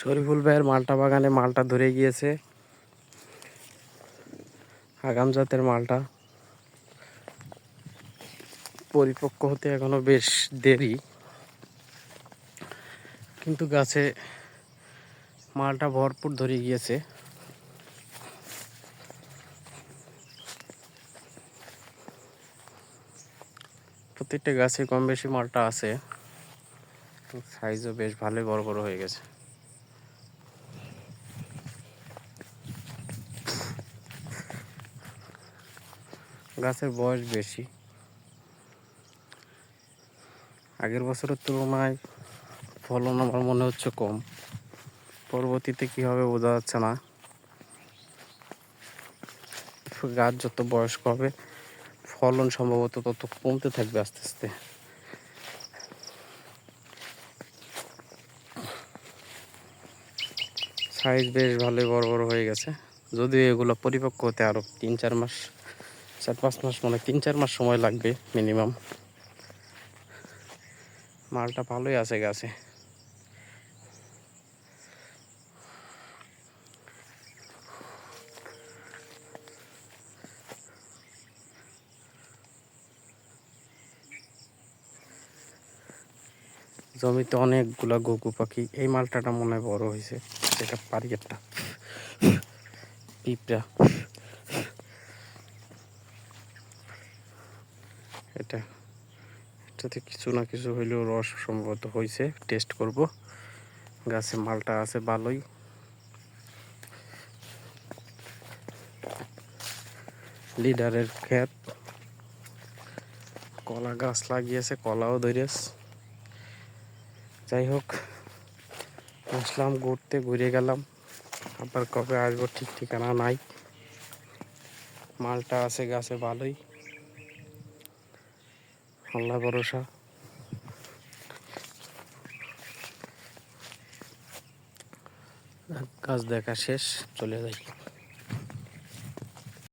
শরীফুল ভাইয়ের মালটা বাগানে মালটা ধরে গিয়েছে। আগাম জাতের মালটা পরিপক্ক হতে এখনো বেশ দেরি, কিন্তু গাছে মালটা ভরপুর ধরে গিয়েছে। প্রত্যেকটা গাছে কম বেশি মালটা আছে, সাইজও বেশ ভালোই বড় বড় হয়ে গেছে। গাছের বয়স বেশি, আগের বছরের তুলনায় ফলন আমার মনে হচ্ছে কম। পরবর্তীতে কি হবে বোঝা যাচ্ছে না। গাছ যত বয়স্ক হবে ফলন সম্ভবত তত কমতে থাকবে আস্তে আস্তে। সাইজ বেশ ভালোই বড় বড় হয়ে গেছে, যদিও এগুলো পরিপক্ক হতে আরো 3-4 মাস, 4-5 মাস, মানে 3-4 মাস সময় লাগবে মিনিমাম। মালটা ভালোই আছে গাছে। জমিতে অনেকগুলা ঘুঘু পাখি। এই মালটাটা মনে হয় বড় হয়েছে, এটা পারি একটা পিঁপড়া। এটাতে কিছু না কিছু হইলেও রস সম্ভবত হয়েছে, টেস্ট করব। গাছে মালটা আছে ভালোই। লিডারের ক্ষেত, কলা গাছ লাগিয়েছে, কলাও ধরেছে। যাই হোক, আসলাম ঘুরতে, ঘুরে গেলাম, আবার কবে আসবো ঠিক ঠিকানা নাই। মালটা আছে গাছে ভালোই, আল্লাহ ভরসা। গাছ দেখা শেষ, চলে যাই।